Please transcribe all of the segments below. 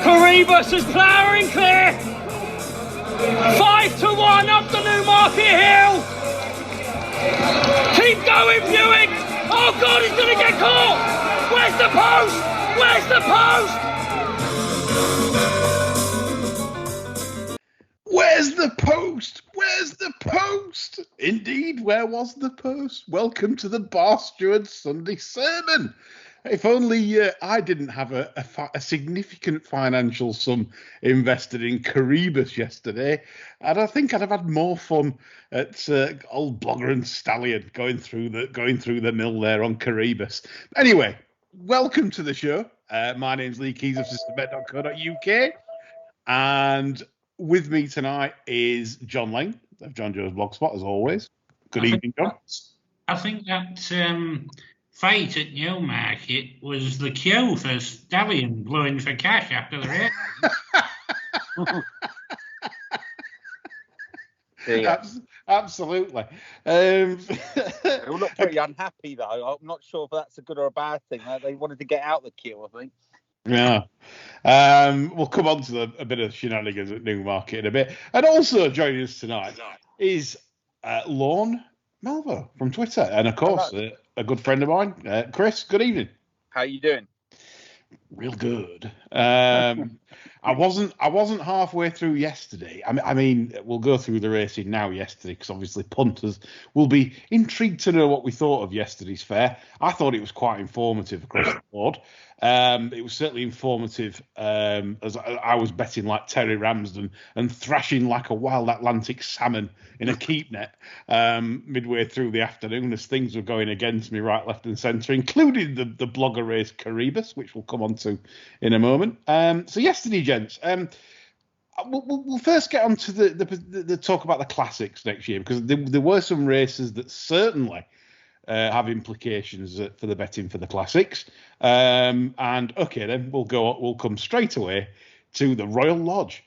Caribus is ploughing clear. 5-1 up the Newmarket hill. Keep going, Buick. Oh God, he's going to get caught. Where's the post? Where's the post? Where's the post? Where's the post? Indeed, where was the post? Welcome to the Bar Steward Sunday Sermon. If only I didn't have a significant financial sum invested in Caribus yesterday, I think I'd have had more fun at old Blogger and Stallion going through the mill there on Caribus. Anyway, welcome to the show. My name's Lee Keys of systembet.co.uk, and with me tonight is John Lane of John Joe's Blogspot, as always. Good evening, John. I think that fight at Newmarket was the cue for Stallion blowing for cash after the race. Absolutely. They all look pretty unhappy, though. I'm not sure if that's a good or a bad thing. They wanted to get out the queue, I think. Yeah. We'll come on to a bit of shenanigans at Newmarket in a bit. And also joining us tonight is Lorne Malvo from Twitter. And, of course, a good friend of mine, Chris. Good evening. How you doing? Real good. I wasn't halfway through yesterday. I mean, we'll go through the racing now yesterday because obviously punters will be intrigued to know what we thought of yesterday's fair. I thought it was quite informative across the board. It was certainly informative as I was betting like Terry Ramsden and thrashing like a wild Atlantic salmon in a keep net midway through the afternoon as things were going against me right, left and centre, including the blogger race Caribus, which we'll come on to in a moment. So yesterday, gents, we'll first get on to the talk about the classics next year, because there were some races that certainly have implications for the betting for the classics. And okay, then we'll come straight away to the Royal Lodge,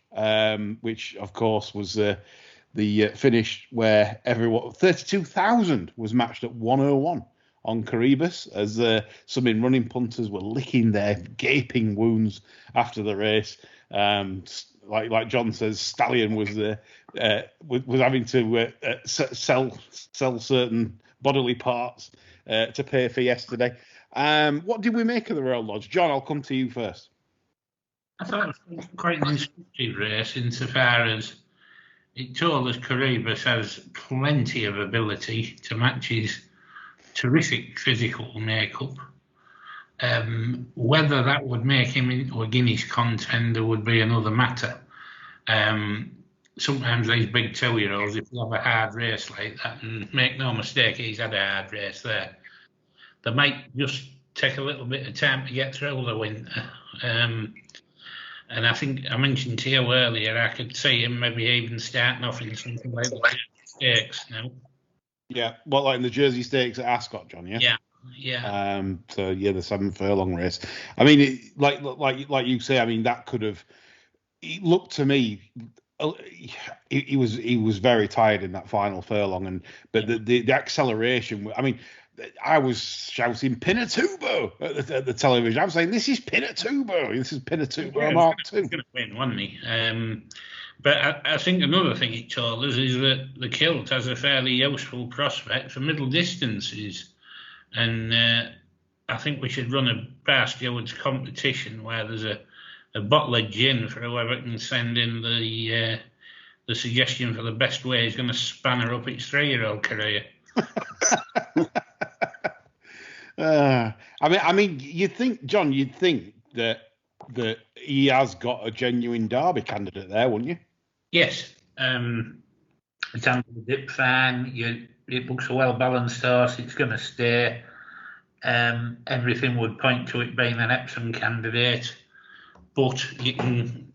which of course was the finish where 32,000 was matched at 101 on Caribus, as some in-running punters were licking their gaping wounds after the race. Like John says, Stallion was having to sell certain bodily parts to pay for yesterday. What did we make of the Royal Lodge? John, I'll come to you first. I thought it was quite an instructive race insofar as it told us Caribus has plenty of ability to match his terrific physical makeup. Whether that would make him into a Guinness contender would be another matter. Sometimes these big 2-year-olds, if they have a hard race like that, and make no mistake, he's had a hard race there, they might just take a little bit of time to get through the winter. And I think I mentioned to you earlier, I could see him maybe even starting off in something like the Stakes now. Yeah, like in the Jersey Stakes at Ascot, John, yeah? Yeah. So, yeah, the 7 furlong race. I mean, like you say, I mean, that could have... It looked to me... He was very tired in that final furlong, but the acceleration. I mean, I was shouting Pinatubo at the television. I was saying, "This is Pinatubo. This is Pinatubo Mark II." He's going to win, wasn't he? But I think another thing it told us is that the Kilt has a fairly useful prospect for middle distances, and I think we should run a Bar Stewards competition where there's a bottle of gin for whoever can send in the suggestion for the best way he's going to spanner up its 3-year-old career. I mean, you'd think that he has got a genuine Derby candidate there, wouldn't you? Yes. It's under the dip fan. It looks a well-balanced horse. It's going to stay. Everything would point to it being an Epsom candidate. But you can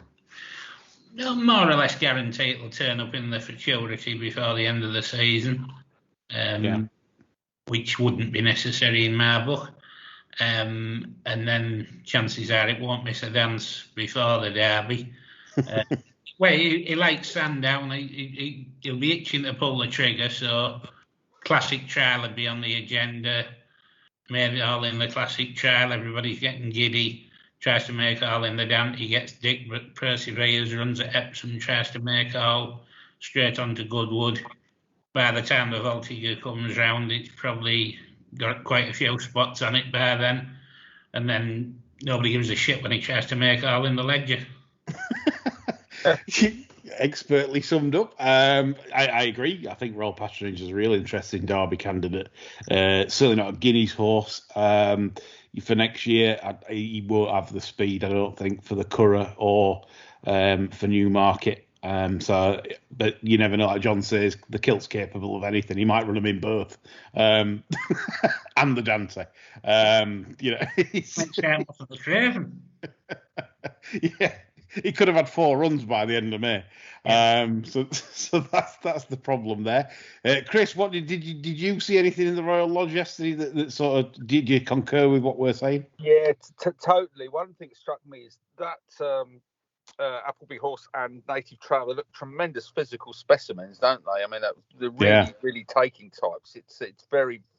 more or less guarantee it will turn up in the futurity before the end of the season, which wouldn't be necessary in my book. And then chances are it won't miss a dance before the Derby. Well, he likes Sandown. He'll be itching to pull the trigger, so classic trial will be on the agenda. Maybe all in the classic trial, everybody's getting giddy. tries to make all in the dant. He gets Dick, but perseveres, runs at Epsom, tries to make all straight onto Goodwood. By the time the Voltiga comes round, it's probably got quite a few spots on it by then. And then nobody gives a shit when he tries to make all in the Ledger. Expertly summed up. I agree. I think Royal Patronage is a real interesting Derby candidate. Certainly not a Guineas horse. For next year, he won't have the speed, I don't think, for the Curragh or for Newmarket. But you never know. Like John says, the kilt's capable of anything. He might run them in both, and the Dante. Next time off of the Craven. Yeah, he could have had 4 runs by the end of May. So that's the problem there. Chris, what did you see anything in the Royal Lodge yesterday that sort of did you concur with what we're saying? Yeah, totally. One thing that struck me is that Appleby horse and Native Traveller look tremendous physical specimens, don't they? I mean, they're really taking types.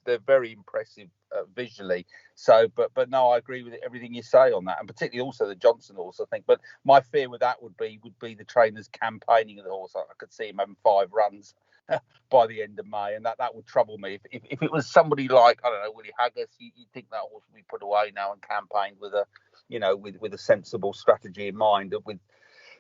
They're very impressive visually. So, but no, I agree with everything you say on that, and particularly also the Johnson horse, I think. But my fear with that would be the trainers campaigning of the horse. I could see him having 5 runs by the end of May, and that would trouble me. If it was somebody like, I don't know, Willie Haggis, you'd think that horse would be put away now and campaigned with a sensible strategy in mind. With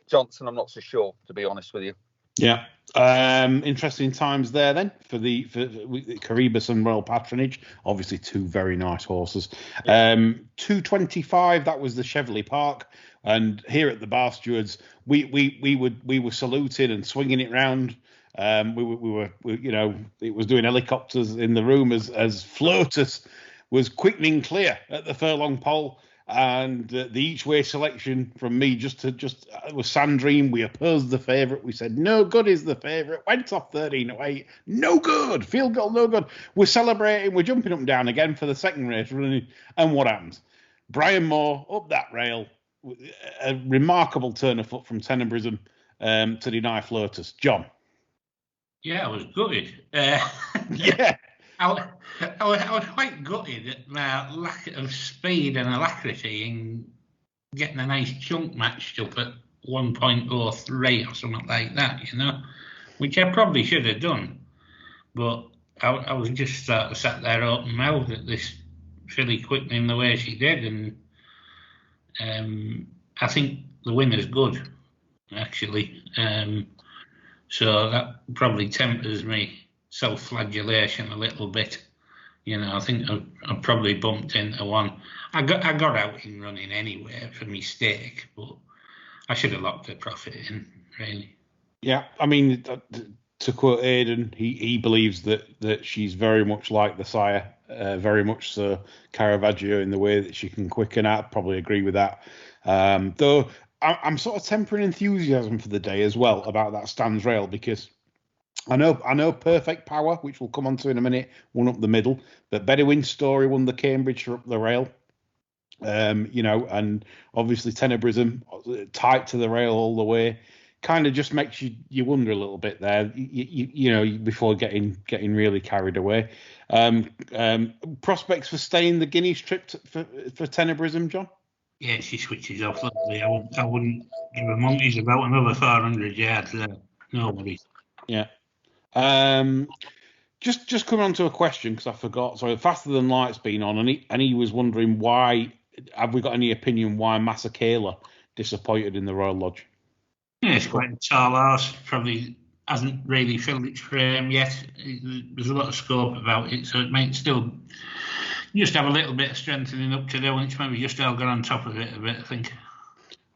Johnson, I'm not so sure, to be honest with you. Yeah. Interesting times there then for Caribus and Royal Patronage. Obviously 2 very nice horses. 2:25, that was the Cheverley Park. And here at the Bar Stewards, we were saluting and swinging it round. We were it was doing helicopters in the room as Flotus was quickening clear at the furlong pole. And the each-way selection from me just was Sandrine. We opposed the favourite. We said, no good is the favourite. Went off 13-8. No good. Field goal, no good. We're celebrating. We're jumping up and down again for the second race running. And what happens? Brian Moore up that rail. A remarkable turn of foot from Tenebrism to deny Flotus. John. Yeah, I was gutted. Yeah. I was quite gutted at my lack of speed and alacrity in getting a nice chunk matched up at 1.03 or something like that, which I probably should have done. But I was just sort of sat there open mouthed at this filly quickening the way she did, and I think the winner's good, actually. So that probably tempers me self-flagellation a little bit. I think I probably bumped into one. I got out in running anyway for mistake, but I should have locked the profit in, really. Yeah, I mean, to quote Aidan, he believes that she's very much like the sire, very much so Caravaggio in the way that she can quicken. I probably agree with that. Though I'm sort of tempering enthusiasm for the day as well about that Stands Rail, because I know Perfect Power, which we'll come on to in a minute, won up the middle, but Bedouin Story won the Cambridgeshire up the rail. And obviously Tenebrism tight to the rail all the way, kind of just makes you wonder a little bit there, before getting really carried away. Prospects for staying the Guineas trip for Tenebrism, John? Yeah, she switches off. I wouldn't give a monkey's about another 400 yards there. Nobody. Yeah. Just coming on to a question, because I forgot. So Faster Than Light's been on, and he was wondering why. Have we got any opinion why Masakela disappointed in the Royal Lodge? Yeah, it's quite a tall horse. Probably hasn't really filled its frame yet. There's a lot of scope about it, so it might still just have a little bit of strengthening up to do, and it's maybe just all got on top of it a bit, I think.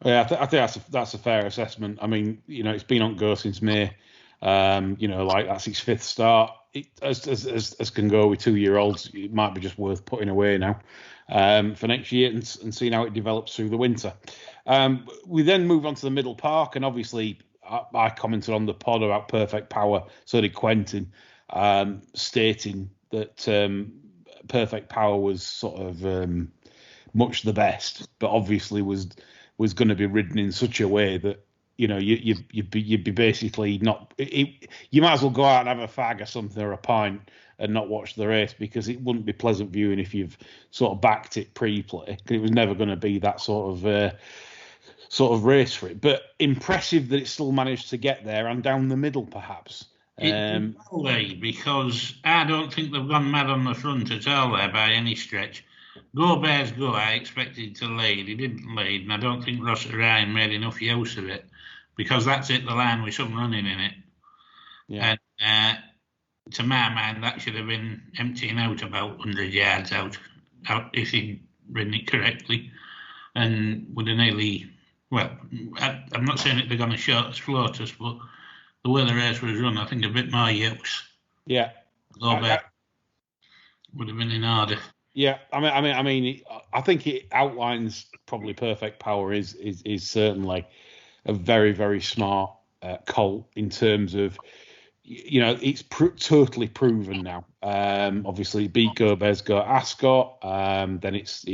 Yeah, I think that's a fair assessment. I mean, it's been on go since May. Like that's its 5th start. As can go with 2-year-olds, it might be just worth putting away now for next year and seeing how it develops through the winter. We then move on to the Middle Park, and obviously I commented on the pod about Perfect Power. So did Quentin, stating that Perfect Power was sort of much the best, but obviously was going to be ridden in such a way that you'd be basically not. You might as well go out and have a fag or something or a pint and not watch the race, because it wouldn't be pleasant viewing if you've sort of backed it pre-play. It was never going to be that sort of race for it. But impressive that it still managed to get there and down the middle, perhaps. Because I don't think they've gone mad on the front at all there by any stretch. Go Bears Go, I expected to lead. He didn't lead, and I don't think Ross Ryan made enough use of it, because that's hit the line with some running in it. Yeah. And to my mind, that should have been emptying out about 100 yards out if he'd ridden it correctly. And would have nearly, well, I'm not saying it'd have gone as short as Flotus, but the way the race was run, I think a bit more use. Yeah. Go Bears would have been in order. Yeah, I mean, I think it outlines probably Perfect Power is certainly a very, very smart colt in terms of, it's totally proven now. Obviously, beat Go Bears Go Ascot, then it's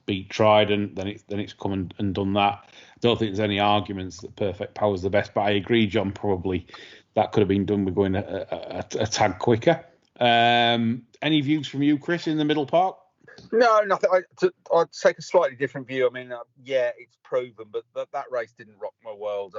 beat Trident, then it's come and done that. I don't think there's any arguments that Perfect Power is the best, but I agree, John. Probably that could have been done with going a tad quicker. Any views from you, Chris, in the Middle Park? No, nothing. I'd take a slightly different view. I mean, it's proven, but that race didn't rock my world.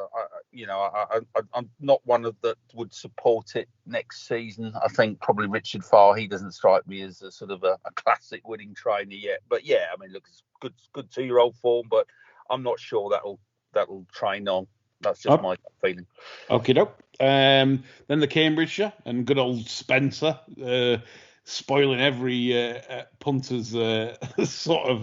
I'm not one of that would support it next season. I think probably Richard Farr, he doesn't strike me as a sort of a classic winning trainer yet. But yeah, I mean, look, it's good 2-year-old form, but I'm not sure that'll train on. That's just my feeling. Okay, doke. Then the Cambridgeshire and good old Spencer. Spoiling every punter's sort of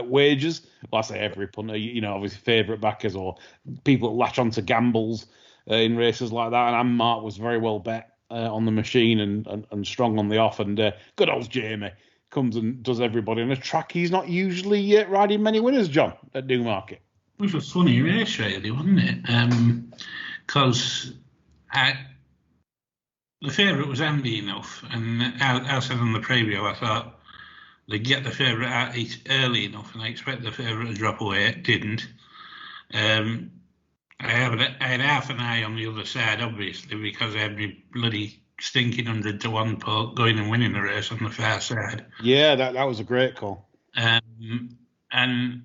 wages. Well, I say every punter, obviously favourite backers or people that latch onto gambles in races like that. And Mark was very well bet on the machine and strong on the off. And good old Jamie comes and does everybody on a track he's not usually riding many winners, John, at Newmarket. It was a funny race, really, wasn't it? Because the favourite was handy enough, and I said on the preview, I thought they'd get the favourite out early enough, and I expect the favourite to drop away. It didn't. I had half an eye on the other side, obviously, because I had my bloody stinking 100 to 1 pole going and winning the race on the far side. Yeah, that was a great call. And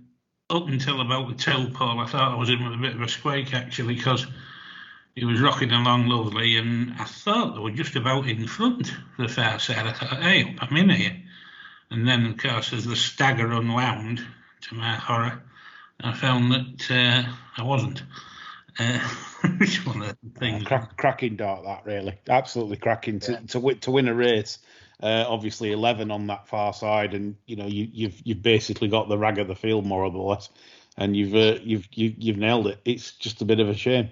up until about the tail pole, I thought I was in with a bit of a squeak, actually, because he was rocking along lovely, and I thought they were just about in front of the far side. I thought, hey, I'm in here. And then, of course, as the stagger unwound, to my horror, I found that I wasn't. Which one of the things? Cracking dart, that really. Absolutely cracking to win a race. Obviously, 11 on that far side, and you've basically got the rag of the field more or less, and you've nailed it. It's just a bit of a shame.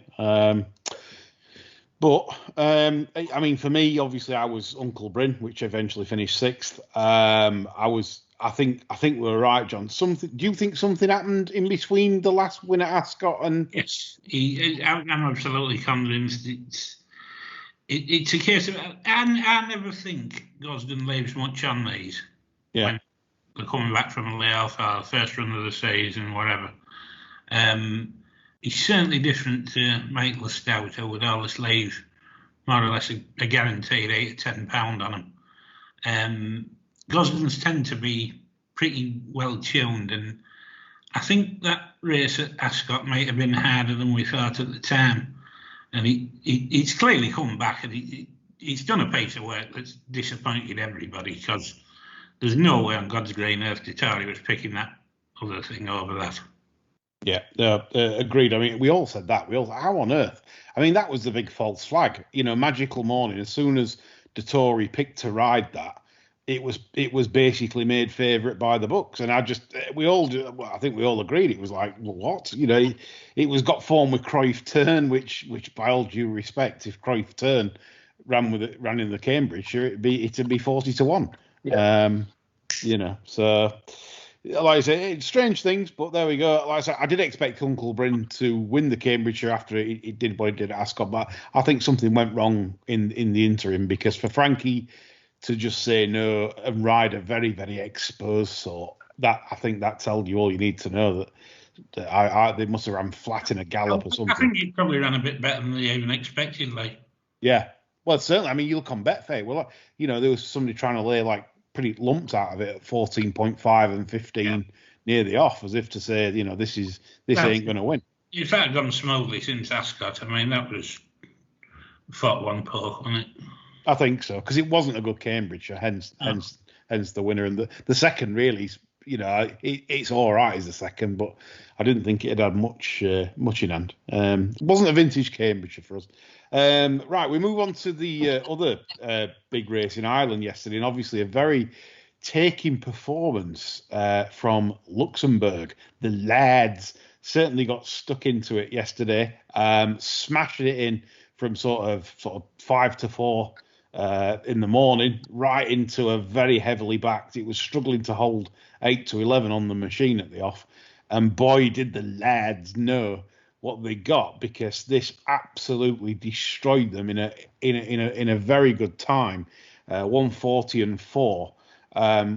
But I mean, for me, obviously, I was Uncle Bryn, which eventually finished 6th. I think we were right, John. Do you think something happened in between the last win at Ascot and? Yes, I'm absolutely convinced it's a case of. I never think Gosden leaves much on these. Yeah. When they're coming back from a layoff or first run of the season, whatever. He's certainly different to Michael Stout, who would always leave more or less a guaranteed £8 to £10 on him. Gosden's tend to be pretty well tuned, and I think that race at Ascot might have been harder than we thought at the time. And he's clearly come back, and he's done a piece of work that's disappointed everybody, because there's no way on God's green earth to tell he was picking that other thing over that. Yeah, agreed. I mean, we all said that. How on earth? I mean, that was the big false flag. Magical Morning, as soon as Dettori picked to ride that, it was basically made favourite by the books. And I think we all agreed. It was like, well, what? It was got form with Cruyff Turn, which by all due respect, if Cruyff Turn ran in the Cambridgeshire, it'd be 40 to 1. Yeah. So. Like I say, it's strange things, but there we go. Like I said, I did expect Uncle Bryn to win the Cambridgeshire after it did what it did at Ascot, but I think something went wrong in the interim, because for Frankie to just say no and ride a very, very exposed sort, I think that tells you all you need to know, that They must have ran flat in a gallop or something. I think it probably ran a bit better than they even expected. Like, yeah, well, certainly. I mean, you look on Betfair. Well, there was somebody trying to lay like pretty lumps out of it at 14.5 and 15 near the off, as if to say, this ain't going to win. If that had gone smoothly since Ascot, I mean, that was 41 poor, wasn't it? I think so, because it wasn't a good Cambridgeshire, hence the winner. And the second really, it's all right as the second, but I didn't think it had much in hand. It wasn't a vintage Cambridgeshire for us. Right, we move on to the other big race in Ireland yesterday, and obviously a very taking performance from Luxembourg. The lads certainly got stuck into it yesterday, smashing it in from sort of 5 to 4 in the morning, right into a very heavily backed. It was struggling to hold 8 to 11 on the machine at the off, and boy, did the lads know what they got, because this absolutely destroyed them in a very good time, 140 and 4,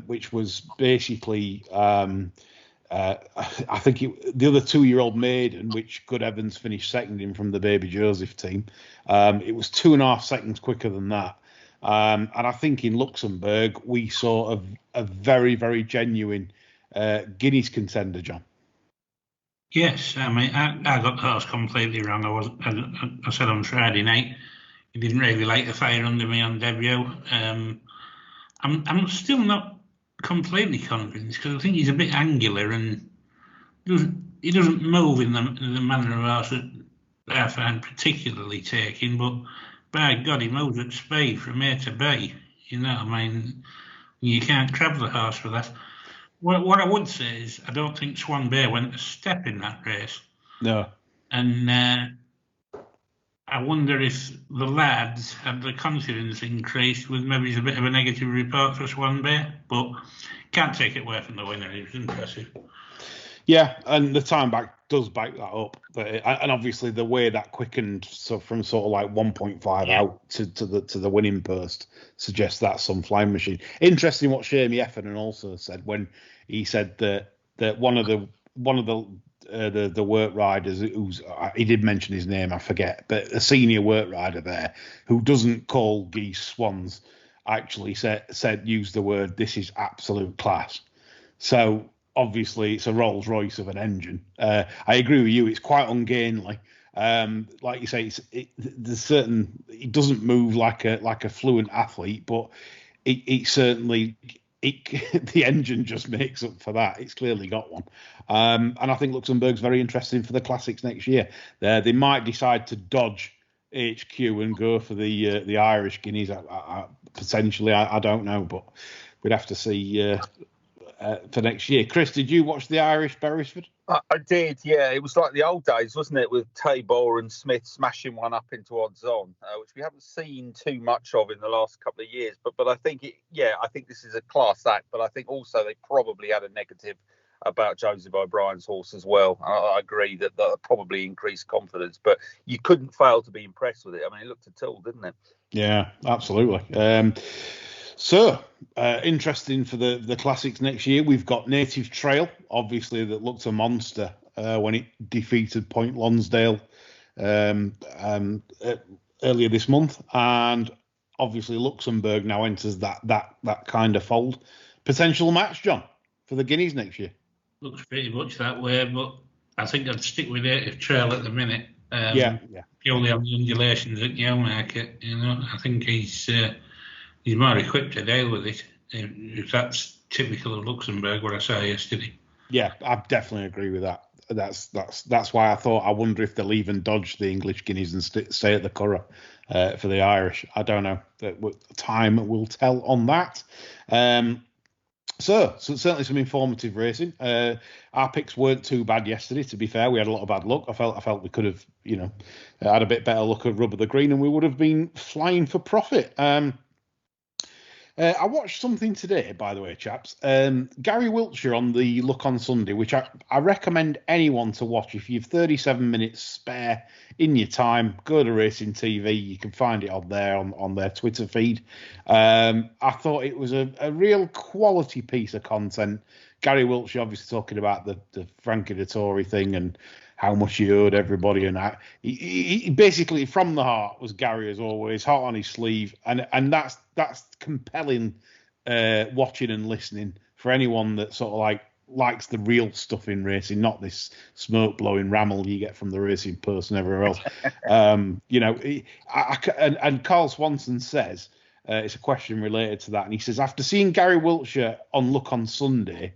which was basically. I think the other 2-year-old maiden, which Good Evans finished second in from the Baby Joseph team, it was 2.5 seconds quicker than that. And I think in Luxembourg we saw a very, very genuine Guineas contender, John. Yes, I mean, I got the horse completely wrong. I said on Friday night he didn't really light the fire under me on debut. I'm still not completely convinced, because I think he's a bit angular and he doesn't move in the manner of horse that I find particularly taking, but by God, he moves at speed from A to B. I mean, you can't trap the horse for that. What I would say is I don't think Swan Bay went a step in that race. No. And I wonder if the lads had the confidence increased with maybe a bit of a negative report for Swan Bay, but can't take it away from the winner. He was impressive. Yeah, and the time back does back that up, and obviously the way that quickened, so from sort of like 1.5 out to the winning post, suggests that's some flying machine. Interesting what Shamey Effernan also said when he said that one of the work riders, he did mention his name, I forget, but a senior work rider there who doesn't call geese swans, actually used the word, "This is absolute class." So obviously it's a Rolls Royce of an engine. I agree with you, it's quite ungainly. Like you say, there's certain, it doesn't move like a fluent athlete, but it certainly. The engine just makes up for that. It's clearly got one. And I think Luxembourg's very interesting for the Classics next year. They might decide to dodge HQ and go for the Irish Guineas. Potentially, I don't know, but we'd have to see for next year. Chris, did you watch the Irish Beresford? I did, yeah. It was like the old days, wasn't it, with Tabor and Smith smashing one up into odds on, which we haven't seen too much of in the last couple of years. But I think I think this is a class act. But I think also they probably had a negative about Joseph O'Brien's horse as well. I agree that probably increased confidence, but you couldn't fail to be impressed with it. I mean, it looked a tool, didn't it? Yeah, absolutely. So, interesting for the Classics next year. We've got Native Trail, obviously, that looked a monster when it defeated Point Lonsdale earlier this month. And obviously, Luxembourg now enters that kind of fold. Potential match, John, for the Guineas next year. Looks pretty much that way, but I think I'd stick with Native Trail at the minute. Purely on the undulations at Newmarket. I think he's more equipped to deal with it, if that's typical of Luxembourg, what I saw yesterday. Yeah, I definitely agree with that. That's why I thought, I wonder if they'll even dodge the English Guineas and stay at the Curragh for the Irish. I don't know. Time will tell on that. So certainly some informative racing. Our picks weren't too bad yesterday, to be fair. We had a lot of bad luck. I felt we could have, had a bit better luck at Rubber the Green, and we would have been flying for profit. I watched something today, by the way, chaps. Gary Wiltshire on the Look on Sunday, which I recommend anyone to watch. If you've 37 minutes spare in your time, go to Racing TV. You can find it on there on their Twitter feed. I thought it was a real quality piece of content. Gary Wiltshire obviously talking about the Frankie Dettori thing and how much he owed everybody, and he basically from the heart was Gary as always, heart on his sleeve, and that's compelling watching and listening for anyone that sort of like likes the real stuff in racing, not this smoke blowing ramble you get from the Racing Post and everywhere else. And Carl Swanson says it's a question related to that, and he says after seeing Gary Wiltshire on Look on Sunday,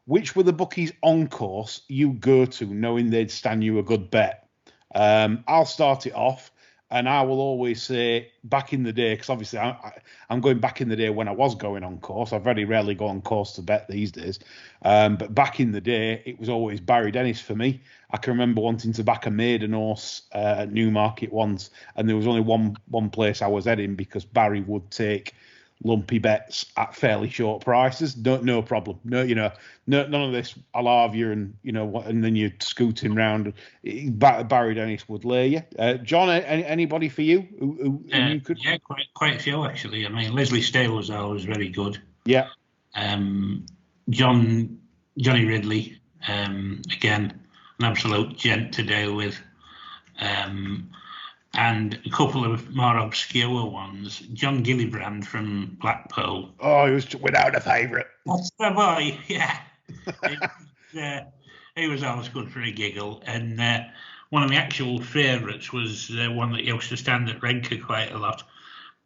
which were the bookies on course you go to knowing they'd stand you a good bet? I'll start it off, and I will always say back in the day, because obviously I'm going back in the day when I was going on course. I very rarely go on course to bet these days. But back in the day, it was always Barry Dennis for me. I can remember wanting to back a maiden horse at Newmarket once, and there was only one place I was heading because Barry would take lumpy bets at fairly short prices. No problem. None of this. I'll have you, and and then you're scooting round. Barry Dennis would lay you. John, anybody for you? Who you could? Yeah, quite a few actually. I mean, Leslie Stale was always very good. Yeah. Johnny Ridley, again, an absolute gent to deal with. And a couple of more obscure ones. John Gillibrand from Blackpool. Oh, he was without a favourite. That's the boy, yeah. He was always good for a giggle. And one of the actual favourites was one that used to stand at Redcar quite a lot,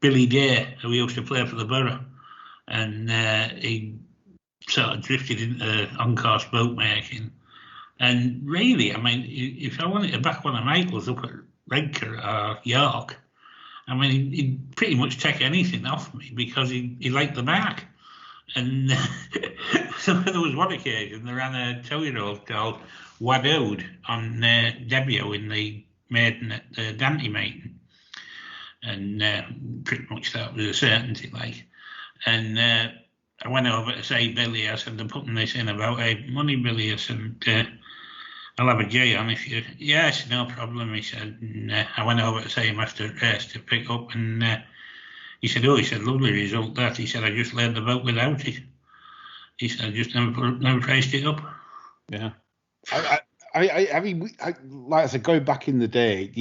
Billy Day, who used to play for the Borough. And he sort of drifted into on-course bookmaking. And really, I mean, if I wanted to back one of Michael's up at Redcar or York, I mean, he'd pretty much take anything off me because he liked the mark. And so there was one occasion they ran a 2-year-old called Wadood on debut in the maiden at the Dante meeting, and pretty much that was a certainty, like. And I went over to say, Billy, I said, they're putting this in about money, Billy. I said, I'll have a J on if you... Yes, no problem, he said. And I went over to say him after the race to pick up, and he said, lovely result that. He said, I just laid the boat without it. He said, I just never priced it up. Yeah. I mean, like I said, going back in the day,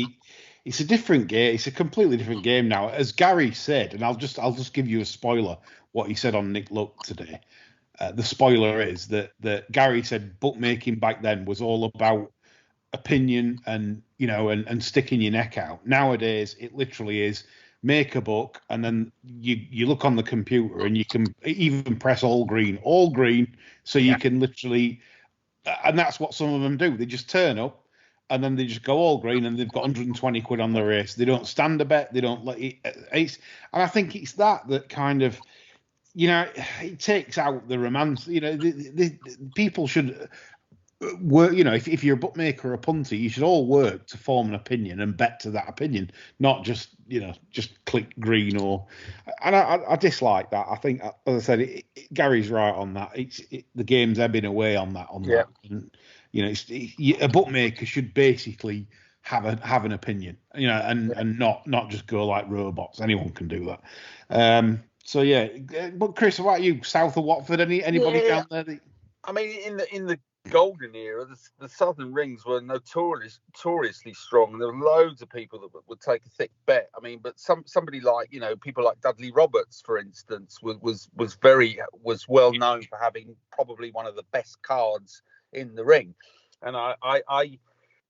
it's a different game. It's a completely different game now. As Gary said, and I'll just give you a spoiler, what he said on Nick Luck today. The spoiler is that Gary said bookmaking back then was all about opinion and sticking your neck out. Nowadays, it literally is make a book, and then you look on the computer and you can even press all green, so you can literally, and that's what some of them do. They just turn up and then they just go all green, and they've got 120 quid on the race. They don't stand a bet. They don't let it. And I think it's that kind of. It takes out the romance. The people should work. If you're a bookmaker or a punter, you should all work to form an opinion and bet to that opinion, not just click green or. And I dislike that. I think, as I said, Gary's right on that. The game's ebbing away on that. That. And, a bookmaker should basically have an opinion, and not just go like robots. Anyone can do that. So yeah, but Chris, what about you? South of Watford, anybody down there? I mean, in the golden era, the Southern Rings were notoriously strong, and there were loads of people that would take a thick bet. I mean, but somebody like people like Dudley Roberts, for instance, was well known for having probably one of the best cards in the ring, and I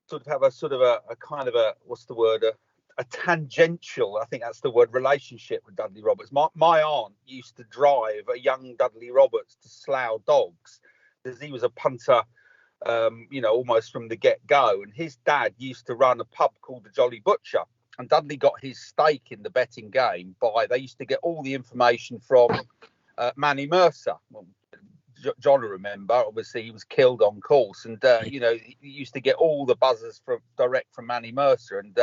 sort of have a kind of a what's the word a tangential, I think that's the word, relationship with Dudley Roberts. My aunt used to drive a young Dudley Roberts to Slough Dogs because he was a punter, almost from the get-go. And his dad used to run a pub called the Jolly Butcher. And Dudley got his stake in the betting game they used to get all the information from Manny Mercer. Well, John will remember, obviously he was killed on course, and he used to get all the buzzers direct from Manny Mercer, and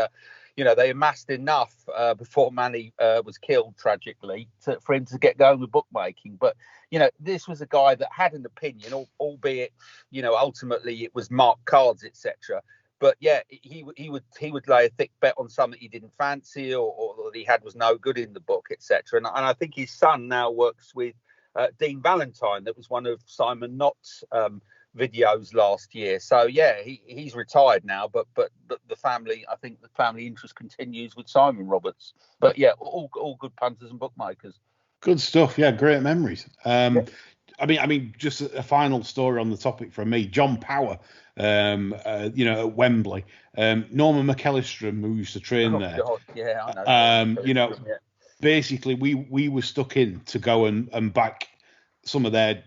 they amassed enough before Manny was killed tragically for him to get going with bookmaking. But this was a guy that had an opinion, albeit ultimately it was marked cards, etc. But yeah, he would lay a thick bet on something he didn't fancy or that he had was no good in the book, etc. And I think his son now works with Dean Valentine, that was one of Simon Knott's videos last year. So yeah, he's retired now, but the family, I think the family interest continues with Simon Roberts. But yeah, all good punters and bookmakers. Good stuff. Yeah, great memories. I mean, just a final story on the topic from me. John Power, at Wembley. Norman McEllistrom, who used to train there. God, yeah, I know. Basically, we were stuck in to go and back some of their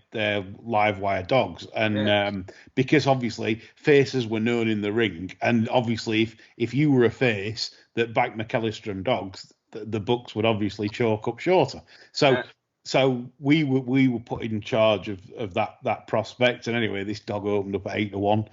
live wire dogs, and because obviously faces were known in the ring, and obviously if you were a face that backed McEllistrom dogs, the books would obviously chalk up shorter. So we were put in charge of that prospect, and anyway, this dog opened up at 8-1.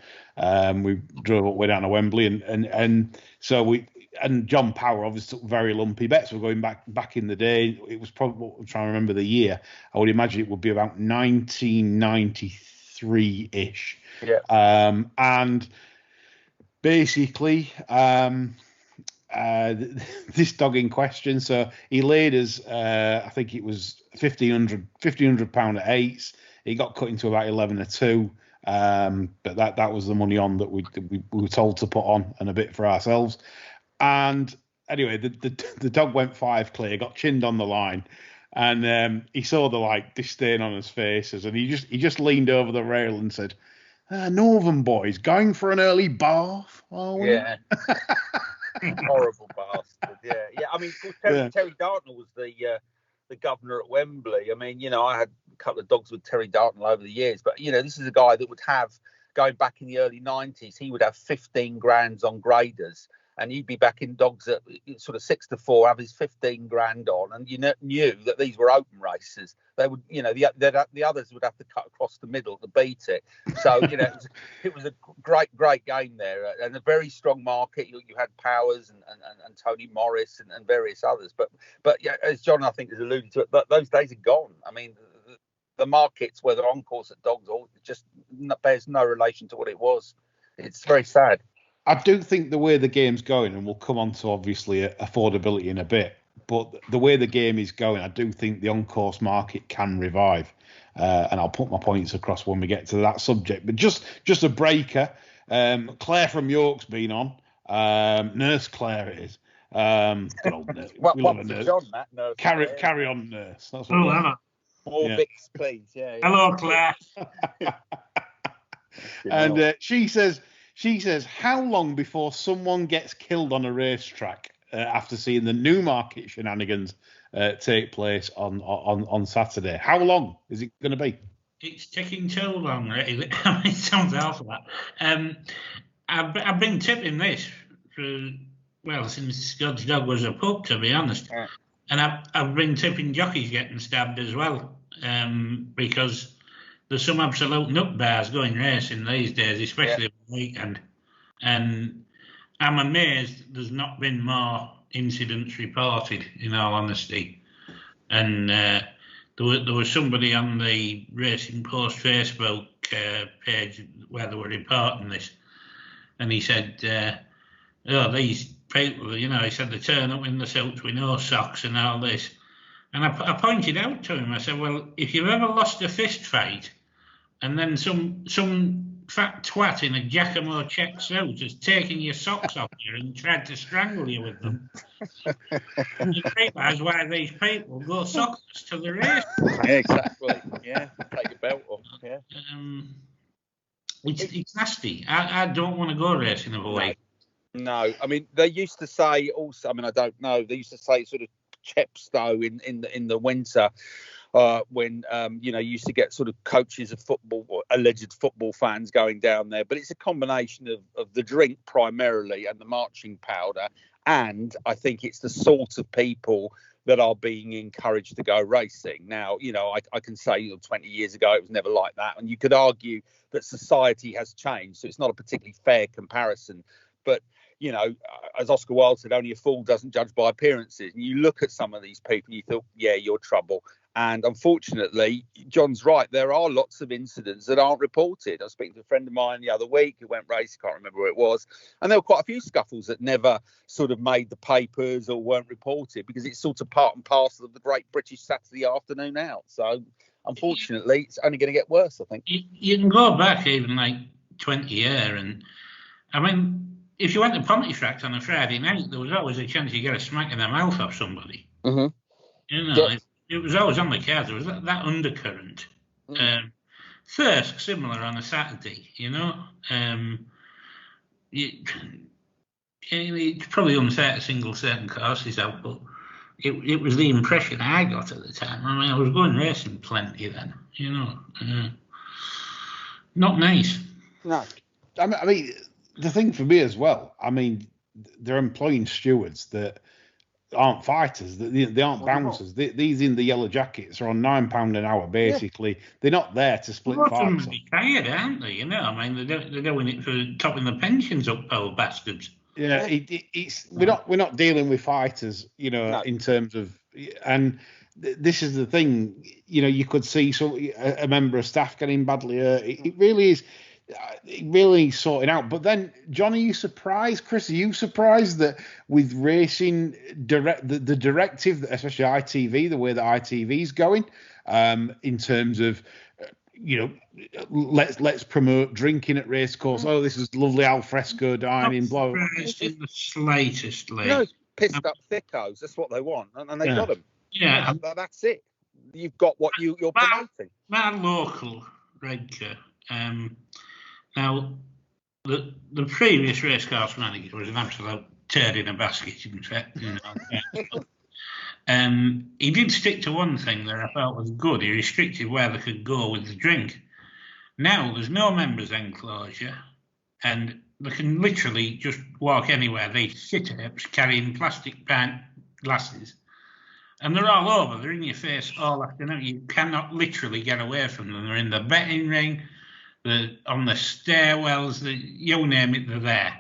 We drove up way down to Wembley, and so we. And John Power obviously took very lumpy bets. We're going back in the day. It was probably, I'm trying to remember the year. I would imagine it would be about 1993-ish. Yeah. And basically, this dog in question. So he laid us, I think it was £1,500 at eights. He got cut into about 11-2. But that was the money on that we were told to put on and a bit for ourselves. And anyway, the dog went 5 clear, got chinned on the line, and he saw the disdain on his faces, and he just leaned over the rail and said, "Northern boys going for an early bath, are we?" Yeah. Horrible bastard. Yeah. I mean, Terry Dartnell was the governor at Wembley. I mean, I had a couple of dogs with Terry Dartnell over the years, but this is a guy that would have, going back in the early 90s, he would have 15 grand on graders. And he'd be backing dogs at sort of 6-4, have his 15 grand on, and you knew that these were open races. They would, the others would have to cut across the middle to beat it. So, it was a great game there, and a very strong market. You had Powers and Tony Morris and various others. But yeah, as John I think has alluded to it, those days are gone. I mean, the markets, whether on course at dogs, or just bears no relation to what it was. It's very sad. I do think the way the game's going, and we'll come on to obviously affordability in a bit, but the way the game is going, I do think the on-course market can revive. And I'll put my points across when we get to that subject. But just a breaker. Claire from York's been on. Nurse Claire it is. Good old nurse. We love a nurse. John, that nurse. Carry on, nurse. That's what Emma. More bits, please. Yeah. Hello, Claire. And she says, how long before someone gets killed on a racetrack after seeing the Newmarket shenanigans take place on Saturday? How long is it going to be? It's taking too long, really. It sounds awful. I've been tipping this since Scott's dog was a pup, to be honest. Yeah. And I've been tipping jockeys getting stabbed as well, because there's some absolute nut bars going racing these days, especially on the weekend. And I'm amazed there's not been more incidents reported, in all honesty. And there was somebody on the Racing Post Facebook page where they were reporting this. And he said, these people, he said they turn up in the suits with no socks and all this. And I pointed out to him, I said, well, if you've ever lost a fist fight, and then some fat twat in a Giacomo check suit has taken your socks off you and tried to strangle you with them, you realise why these people go sockless to the race. Yeah, exactly. Yeah, take your belt off. Yeah. It's nasty. I don't want to go racing of a week. No, I mean they used to say also. I mean I don't know. They used to say sort of Chepstow in the winter. When you used to get sort of coaches of football, or alleged football fans going down there, but it's a combination of the drink primarily and the marching powder, and I think it's the sort of people that are being encouraged to go racing. Now, I can say 20 years ago it was never like that, and you could argue that society has changed, so it's not a particularly fair comparison, but as Oscar Wilde said, only a fool doesn't judge by appearances. And you look at some of these people, you thought, yeah, you're trouble. And unfortunately, John's right. There are lots of incidents that aren't reported. I was speaking to a friend of mine the other week who went racing, can't remember where it was. And there were quite a few scuffles that never sort of made the papers or weren't reported because it's sort of part and parcel of the great British Saturday afternoon out. So unfortunately, it's only going to get worse, I think. You can go back even like 20 years, and I mean, if you went to Punters tracks on a Friday night, there was always a chance you get a smack in the mouth off somebody. Mm-hmm. You know, Yes. it was always on the cards. There was that undercurrent. Thirsk, similar on a Saturday, you know. It's probably unfair to single certain courses out, but it was the impression I got at the time. I mean, I was going racing plenty then, you know. Not nice. No. I mean, the thing for me as well, I mean, they're employing stewards that aren't fighters, they aren't bouncers. These in the yellow jackets are on £9 an hour, basically. Yeah. They're not there to split fights. They're retired, aren't they? You know, I mean, they're doing it for topping the pensions up, old bastards. Yeah, we're not dealing with fighters, you know, in terms of, and this is the thing, you know, you could see a member of staff getting badly hurt. It really is. Really sorting out. But then, John, are you surprised? Chris, are you surprised that with racing the directive, especially ITV, the way that ITV is going, in terms of, you know, let's promote drinking at Racecourse. Oh, this is lovely al fresco dining. Blah. In the slightest way. No, pissed up thickos. That's what they want, and they got them. Yeah, that's it. You've got what you're promoting. My local Redcar. Now, the previous racecourse manager was an absolute turd in a basket, in fact. You know. He did stick to one thing that I felt was good. He restricted where they could go with the drink. Now, there's no members' enclosure, and they can literally just walk anywhere. They sit-ups carrying plastic pint glasses, and they're all over. They're in your face all afternoon. You cannot literally get away from them. They're in the betting ring. On the stairwells, you name it, they're there.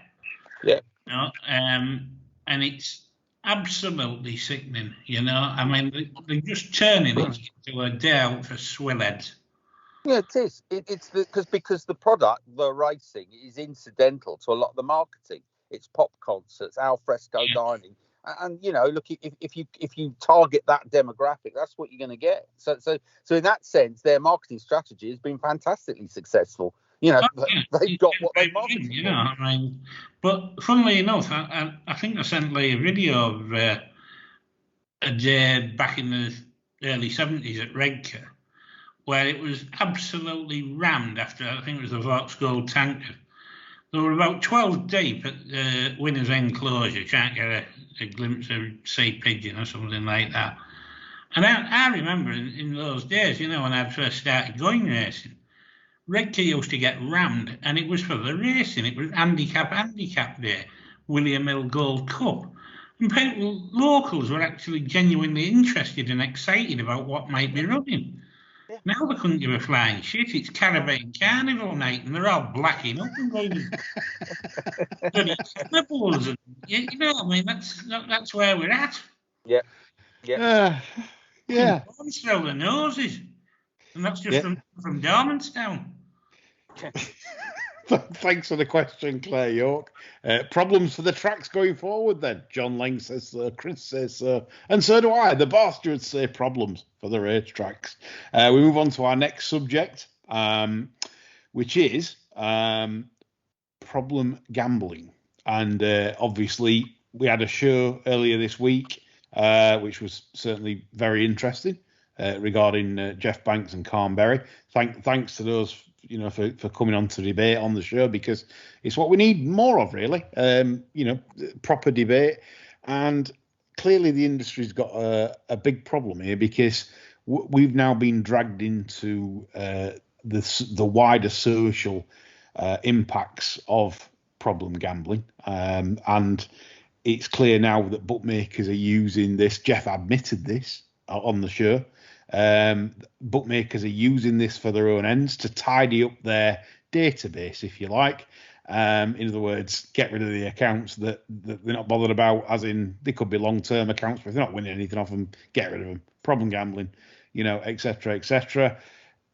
Yeah. You know, and it's absolutely sickening, you know. I mean, they're just turning it into a day out for swillheads. Yeah, it is. It's because the product, the racing, is incidental to a lot of the marketing. It's pop concerts, al fresco dining. And you know, look, if you target that demographic, that's what you're going to get. So in that sense, their marketing strategy has been fantastically successful. You know, they've got what they marketed. You know, I mean, but funnily enough, I think I sent Lee a video of a day back in the early 70s at Redcar, where it was absolutely rammed after, I think it was the Vauxhall tanker. There were about 12 deep at the winner's enclosure, trying to get a glimpse of sea pigeon or something like that. And I remember in those days, you know, when I first started going racing, Redcar used to get rammed, and it was for the racing. It was handicap day, William Hill Gold Cup. And people, locals, were actually genuinely interested and excited about what might be running. Yeah. Now they couldn't give a flying shit. It's Caribbean Carnival night, and they're all blacking up and going bloody cannibals. And you know, I mean, that's where we're at. Yeah, yeah. Bones through the noses, and that's just from Darmanstown. Thanks for the question, Claire York. Problems for the tracks going forward then? John Lang says so, Chris says so, and so do I. The bar stewards say problems for the race tracks. We move on to our next subject, which is problem gambling. And obviously, we had a show earlier this week, which was certainly very interesting, regarding Jeff Banks and Carnberry. Thanks to those, you know, for coming on to debate on the show, because it's what we need more of, really. You know, proper debate. And clearly the industry's got a big problem here, because we've now been dragged into the wider social impacts of problem gambling. And it's clear now that bookmakers are using this. Jeff admitted this on the show. Bookmakers are using this for their own ends, to tidy up their database, if you like. In other words, get rid of the accounts that they're not bothered about, as in they could be long-term accounts, but if they're not winning anything off them, get rid of them. Problem gambling, you know, etc., etc.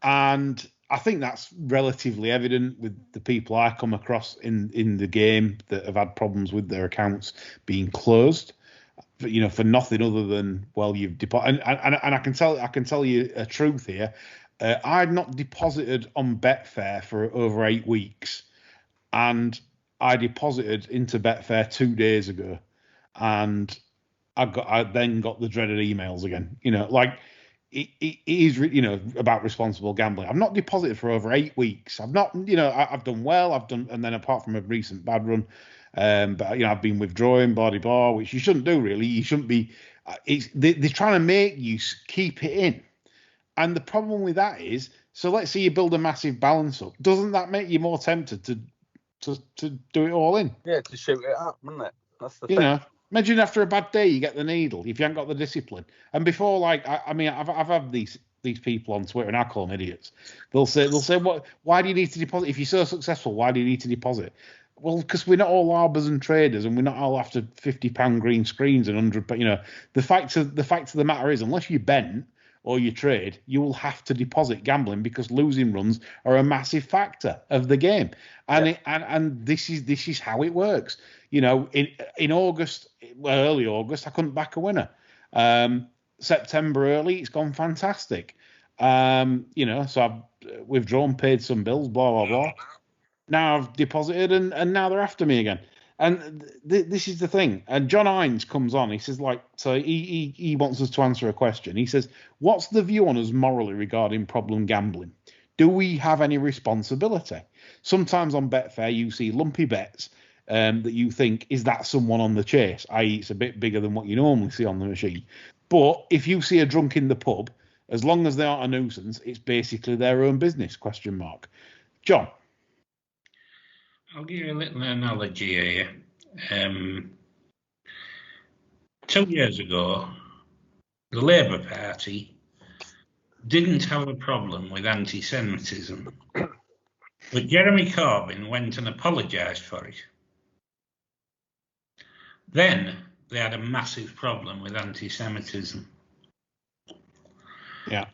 And I think that's relatively evident with the people I come across in the game that have had problems with their accounts being closed. for nothing other than, well, you've deposited. And I can tell you a truth here. I'd not deposited on Betfair for over 8 weeks, and I deposited into Betfair 2 days ago, and I then got the dreaded emails again. It is, about responsible gambling. I've not deposited for over 8 weeks. I've not, I've done well. And then apart from a recent bad run, but I've been withdrawing, blah, blah, which you shouldn't do really. You shouldn't be. They're trying to make you keep it in, and the problem with that is, so let's say you build a massive balance up. Doesn't that make you more tempted to do it all in? Yeah, to shoot it up, doesn't it? That's the thing. Imagine after a bad day you get the needle if you haven't got the discipline. And before, I've had these people on Twitter, and I call them idiots. They'll say, why do you need to deposit if you're so successful? Why do you need to deposit? Well, because we're not all arbors and traders, and we're not all after £50 green screens and 100. But the fact of the matter is, unless you bent or you trade, you will have to deposit gambling, because losing runs are a massive factor of the game. And and this is how it works. In August, early August, I couldn't back a winner. September early, it's gone fantastic. So I've withdrawn, paid some bills, blah, blah, blah. Now I've deposited, and now they're after me again. And this is the thing. And John Hines comes on. He says, he wants us to answer a question. He says, what's the view on us morally regarding problem gambling? Do we have any responsibility? Sometimes on Betfair, you see lumpy bets that you think, is that someone on the chase? I.e., it's a bit bigger than what you normally see on the machine. But if you see a drunk in the pub, as long as they aren't a nuisance, it's basically their own business, ? John? I'll give you a little analogy here. 2 years ago, the Labour Party didn't have a problem with anti-Semitism, but Jeremy Corbyn went and apologised for it. Then they had a massive problem with anti-Semitism. Yeah.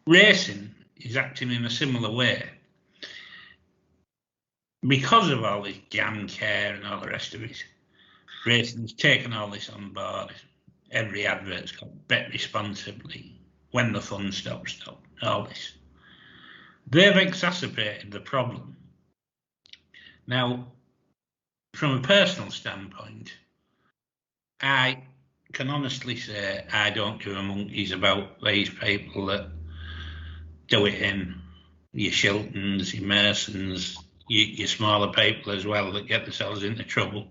Racing is acting in a similar way. Because of all this jam care and all the rest of it, racing's taken all this on board. Every advert's got bet responsibly, when the fun stops, all this. They've exacerbated the problem. Now, from a personal standpoint, I can honestly say I don't give a monkeys about these people that do it in your Shiltons, your Mersons, your smaller people as well that get themselves into trouble.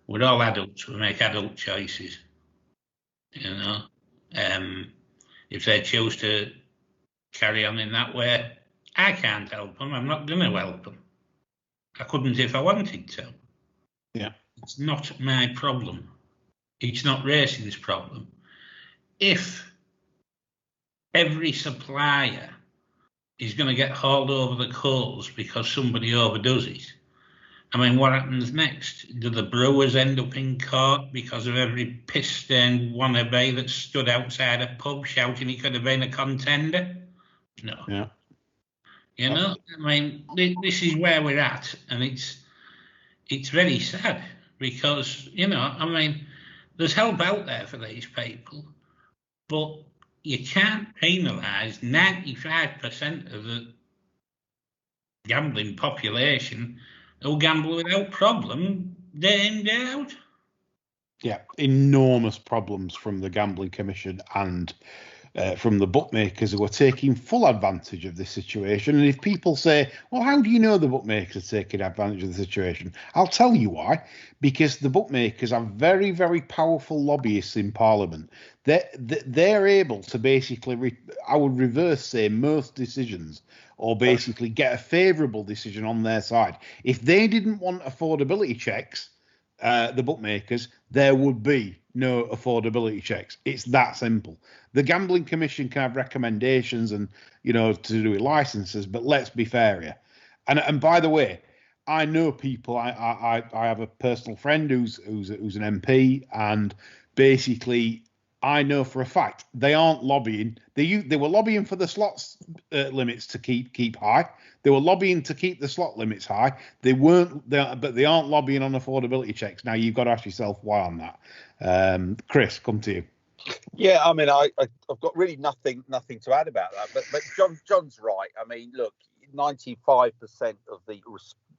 We're all adults. We make adult choices. If they choose to carry on in that way, I can't help them. I'm not going to help them. I couldn't if I wanted to. Yeah. It's not my problem. It's not racing's problem. If every supplier is going to get hauled over the coals because somebody overdoes it, I mean, what happens next? Do the brewers end up in court because of every piss-stained wannabe that stood outside a pub shouting he could have been a contender? No. Yeah. I mean, this is where we're at, and it's very sad because, I mean, there's help out there for these people, but you can't penalise 95% of the gambling population who gamble without problem day in, day out. Yeah, enormous problems from the Gambling Commission and from the bookmakers who are taking full advantage of this situation. And if people say, well, how do you know the bookmakers are taking advantage of the situation? I'll tell you why. Because the bookmakers are very, very powerful lobbyists in Parliament. They're able to basically, I would reverse say, most decisions, or basically get a favourable decision on their side. If they didn't want affordability checks, the bookmakers, there would be no affordability checks. It's that simple. The Gambling Commission can have recommendations and, to do with licenses, but let's be fair here. And by the way, I know people. I have a personal friend who's an MP, and basically I know for a fact they aren't lobbying. They were lobbying for the slots limits to keep high. They were lobbying to keep the slot limits high. But they aren't lobbying on affordability checks. Now you've got to ask yourself why on that. Chris, come to you. Yeah, I mean, I've got really nothing to add about that. But John's right. I mean, look, 95% of the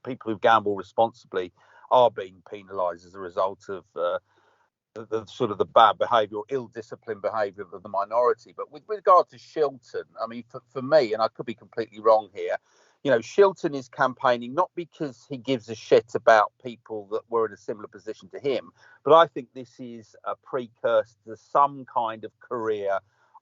people who gamble responsibly are being penalised as a result of the sort of the bad behaviour or ill-disciplined behaviour of the minority. But with regard to Shilton, I mean, for me, and I could be completely wrong here, Shilton is campaigning not because he gives a shit about people that were in a similar position to him, but I think this is a precursor to some kind of career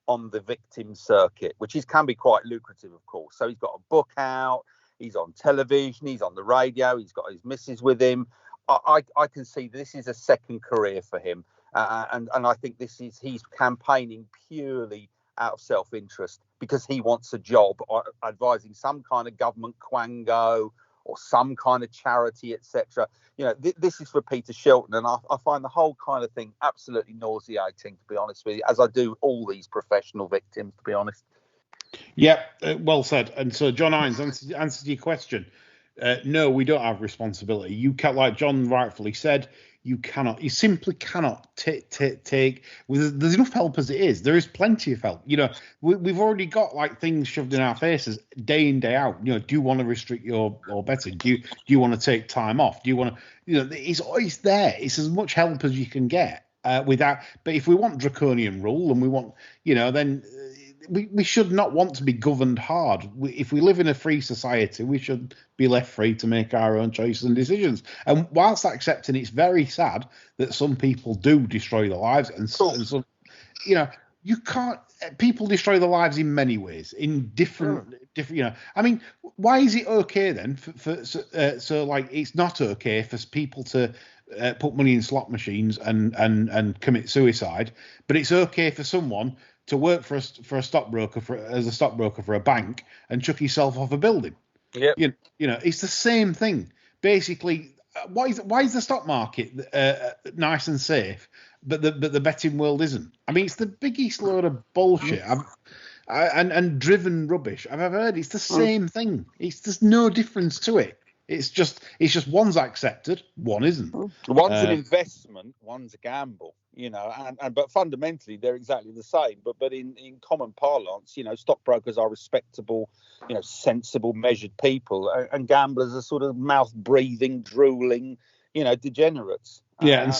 on the victim circuit, which can be quite lucrative, of course. So he's got a book out, he's on television, he's on the radio, he's got his missus with him. I can see this is a second career for him, and I think he's campaigning purely out of self-interest because he wants a job advising some kind of government quango or some kind of charity, etc. This is for Peter Shilton, and I find the whole kind of thing absolutely nauseating, to be honest with you, as I do all these professional victims, to be honest. Yeah, well said. And so, John Hines, answer to your question. No, we don't have responsibility. You can't, like John rightfully said, you simply cannot take. There's enough help as it is. There is plenty of help. We've already got like things shoved in our faces day in, day out. Do you want to restrict your betting? Do you want to take time off? Do you want to? It's there. It's as much help as you can get without. But if we want draconian rule and we want, then. We should not want to be governed hard. If we live in a free society, we should be left free to make our own choices and decisions. And whilst accepting, it's very sad that some people do destroy their lives, and some, you can't. People destroy their lives in many ways, in different. I mean, why is it okay then? So it's not okay for people to put money in slot machines and commit suicide, but it's okay for someone to work for a stockbroker as a stockbroker for a bank and chuck yourself off a building. Yeah, it's the same thing. Basically, why is the stock market nice and safe, but the betting world isn't? I mean, it's the biggest load of bullshit and driven rubbish I've ever heard. It's the same thing. There's no difference to it. It's just one's accepted, one isn't. One's an investment, one's a gamble. But fundamentally they're exactly the same. But in common parlance, stockbrokers are respectable, sensible, measured people, and gamblers are sort of mouth breathing, drooling, degenerates. Yeah.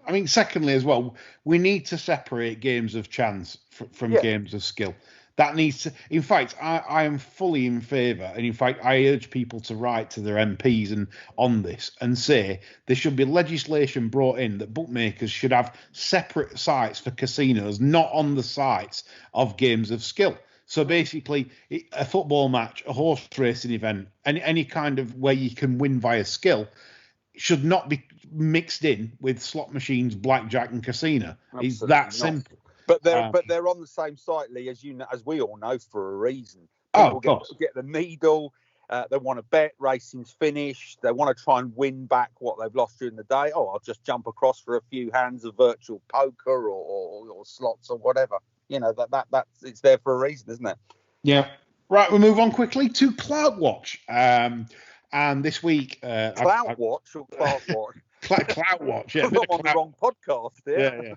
I mean, secondly as well, we need to separate games of chance from games of skill. That needs to. In fact, I am fully in favour, and in fact, I urge people to write to their MPs and on this and say there should be legislation brought in that bookmakers should have separate sites for casinos, not on the sites of games of skill. So basically, a football match, a horse racing event, any kind of where you can win via skill should not be mixed in with slot machines, blackjack, and casino. Absolutely It's that not. simple. But they're on the same site, Lee, as we all know, for a reason. People get the needle. They want to bet racing's finished. They want to try and win back what they've lost during the day. Oh, I'll just jump across for a few hands of virtual poker or slots or whatever. That's it's there for a reason, isn't it? Yeah. Right. We'll move on quickly to Clerk Watch. And this week, Clout Watch or Clerk Watch? Clout Watch. Yeah. I'm on the wrong podcast here. Yeah.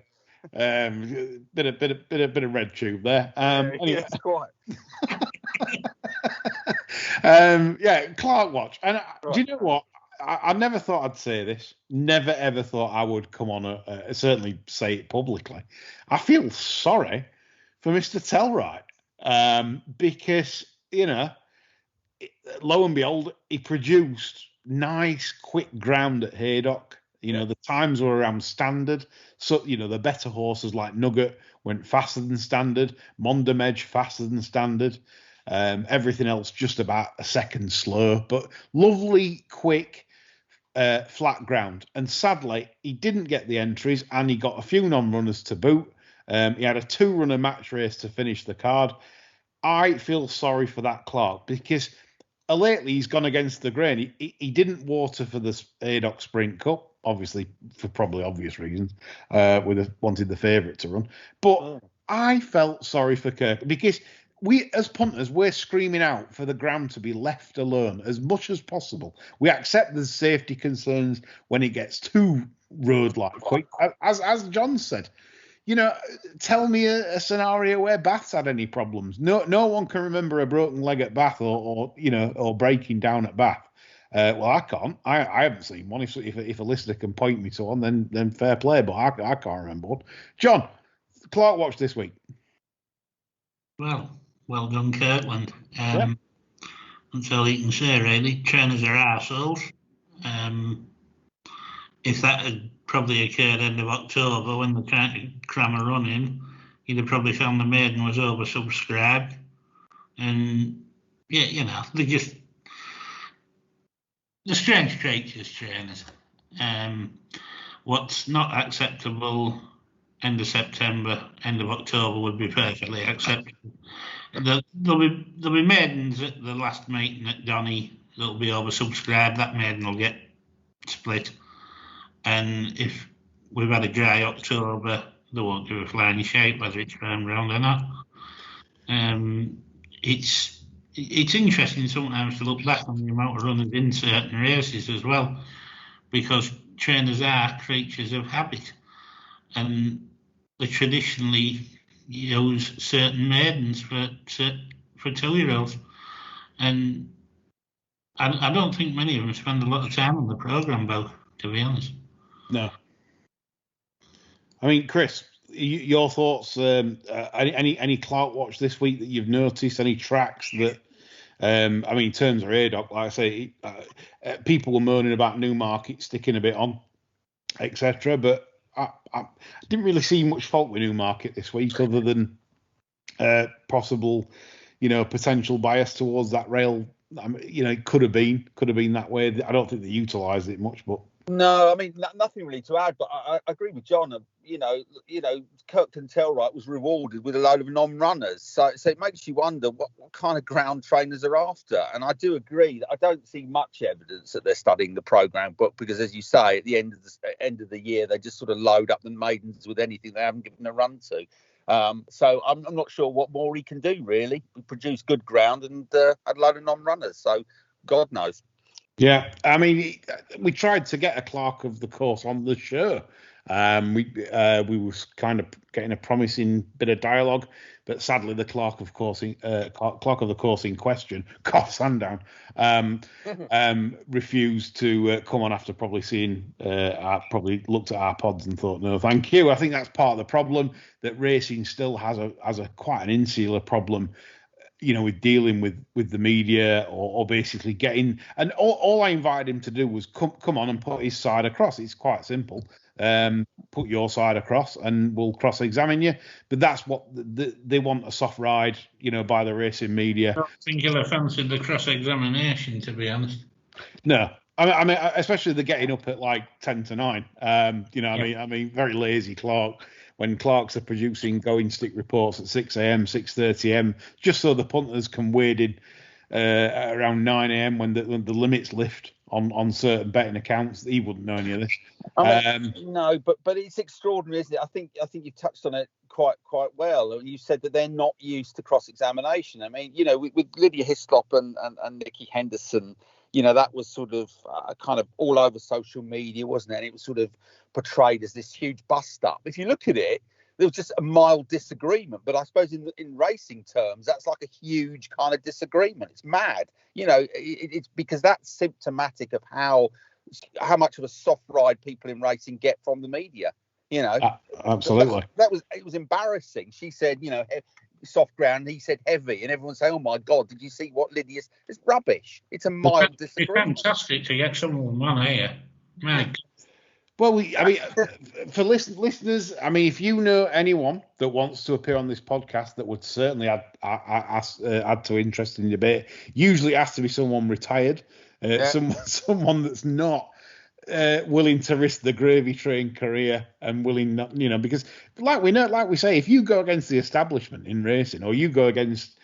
Bit of red tube there. Anyway. Yes, quite. Clerk Watch. And do you know what? I never thought I'd say this. Never ever thought I would come on certainly say it publicly. I feel sorry for Mr. Tellwright because lo and behold, he produced nice, quick ground at Haydock. The times were around standard. So, the better horses like Nugget went faster than standard. Mondamedge faster than standard. Everything else just about a second slow. But lovely, quick, flat ground. And sadly, he didn't get the entries and he got a few non-runners to boot. He had a 2-runner match race to finish the card. I feel sorry for that Clark because lately he's gone against the grain. He didn't water for the Haydock Sprint Cup. obviously for probably obvious reasons, wanted the favourite to run. But I felt sorry for Kirk because we, as punters, we're screaming out for the ground to be left alone as much as possible. We accept there's safety concerns when it gets too road-like quick, as John said. Tell me a scenario where Bath's had any problems. No one can remember a broken leg at Bath or breaking down at Bath. Well, I can't. I haven't seen one. If a listener can point me to one, then fair play. But I can't remember one. John, Clerk Watch this week. Well done, Kirkland. That's all you can say, really. Trainers are arseholes. If that had probably occurred end of October when they're trying to cram a run in, you'd have probably found the maiden was oversubscribed. And, yeah, they're strange creatures, trainers. What's not acceptable end of September, end of October would be perfectly acceptable. There'll be maidens at the last meeting at Donny that'll be oversubscribed. That maiden will get split. And if we've had a dry October, they won't give a flying shape whether it's firm round or not. It's interesting sometimes to look back on the amount of runners in certain races as well, because trainers are creatures of habit, and they traditionally use certain maidens for 2-year-olds, and I don't think many of them spend a lot of time on the programme, though, to be honest. No. I mean, Chris, your thoughts? Any Clerk Watch this week that you've noticed? Any tracks that? In terms of ADOC, like I say, people were moaning about Newmarket sticking a bit on, etc. But I didn't really see much fault with Newmarket this week, other than possible, potential bias towards that rail. It could have been that way. I don't think they utilised it much, but. No, nothing really to add, but I agree with John. Kirk Tellwright was rewarded with a load of non-runners, so it makes you wonder what kind of ground trainers are after. And I do agree that I don't see much evidence that they're studying the programme book, because, as you say, at the end of the year, they just sort of load up the maidens with anything they haven't given a run to. So I'm not sure what more he can do, really. We produce good ground and had a load of non-runners, so God knows. Yeah, we tried to get a clerk of the course on the show. We was kind of getting a promising bit of dialogue, but sadly the clerk of the course in question, cough Sandown, refused to come on after probably seeing, probably looked at our pods and thought, no, thank you. I think that's part of the problem, that racing still has a quite an insular problem. With dealing with the media or basically getting, and all I invited him to do was come on and put his side across. It's quite simple. Put your side across and we'll cross-examine you. But that's what they want, a soft ride, by the racing media. I don't think he'll have fancied the cross-examination, to be honest. No. Especially the getting up at like 10 to 9. Very lazy Clark. When clerks are producing going stick reports at 6 a.m., 6:30 a.m., just so the punters can wade in around 9 a.m. when the limits lift on certain betting accounts. He wouldn't know any of this. No, but it's extraordinary, isn't it? I think you've touched on it quite well. You said that they're not used to cross-examination. With Lydia Hislop and Nikki Henderson, that was sort of kind of all over social media, wasn't it? And it was sort of portrayed as this huge bust-up. If you look at it, there was just a mild disagreement. But I suppose in racing terms, that's like a huge kind of disagreement. It's mad. It's because that's symptomatic of how much of a soft ride people in racing get from the media. Absolutely. It was embarrassing. She said, soft ground, he said heavy, and everyone say, oh my God, did you see what Lydia's? It's rubbish. It's a mild disagreement. It's fantastic to get someone on here. Right. Well, for listeners, if you know anyone that wants to appear on this podcast that would certainly add to interest in the debate, usually it has to be someone retired, someone that's not willing to risk the gravy train career and willing not, because like we say, if you go against the establishment in racing, or you go against,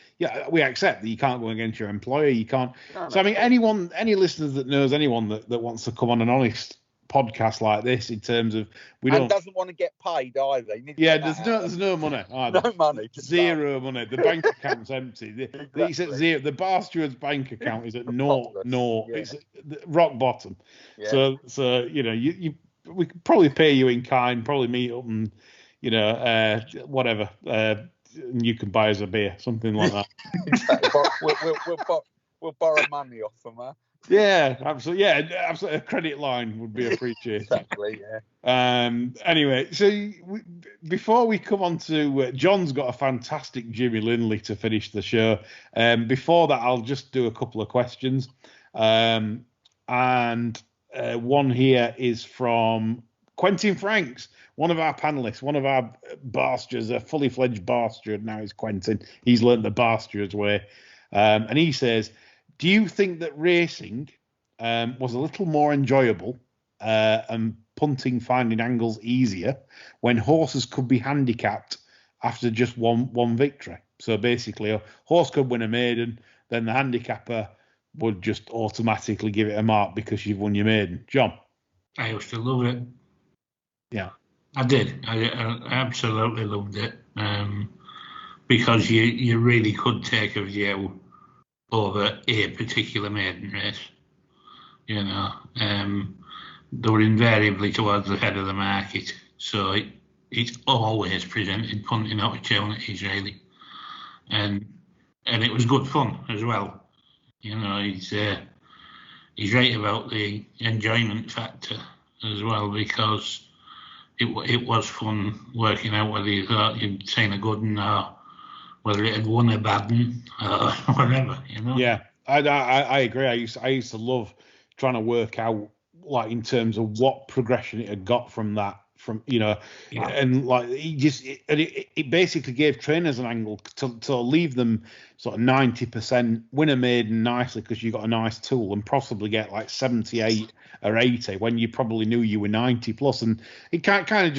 we accept that you can't go against your employer, you can't. Any listeners that knows anyone that wants to come on an honest podcast like this in terms of doesn't want to get paid either. There's no money. Either. No money. Zero money. The bank account's empty. It's at zero. The bar steward's bank account is at no. Yeah. It's rock bottom. Yeah. So we could probably pay you in kind. Probably meet up and whatever. And you can buy us a beer, something like that. Exactly. We'll borrow money off them, huh? Yeah, absolutely. Yeah, absolutely. A credit line would be appreciated. Exactly. Yeah. Anyway, so before we come on to John's got a fantastic Jimmy Linley to finish the show. Before that, I'll just do a couple of questions. And one here is from Quentin Franks, one of our panelists, one of our bar stewards, a fully fledged bar steward now is Quentin. He's learned the bar steward's way. And he says, do you think that racing was a little more enjoyable and punting finding angles easier when horses could be handicapped after just one victory? So basically, a horse could win a maiden, then the handicapper would just automatically give it a mark because you've won your maiden. John? I used to love it. Yeah. I did. I absolutely loved it because you really could take a view over a particular maiden race. They were invariably towards the head of the market, so it's always presented punting opportunities, really, and it was good fun as well. He's right about the enjoyment factor as well, because it was fun working out whether you thought you'd seen a good one or whether it had won a bad one or whatever, Yeah, I agree. I used to love trying to work out, like, in terms of what progression it had got from that, and like it basically gave trainers an angle to leave them sort of 90% win a maiden nicely because you got a nice tool, and possibly get like 78 or 80 when you probably knew you were 90 plus, and it kind of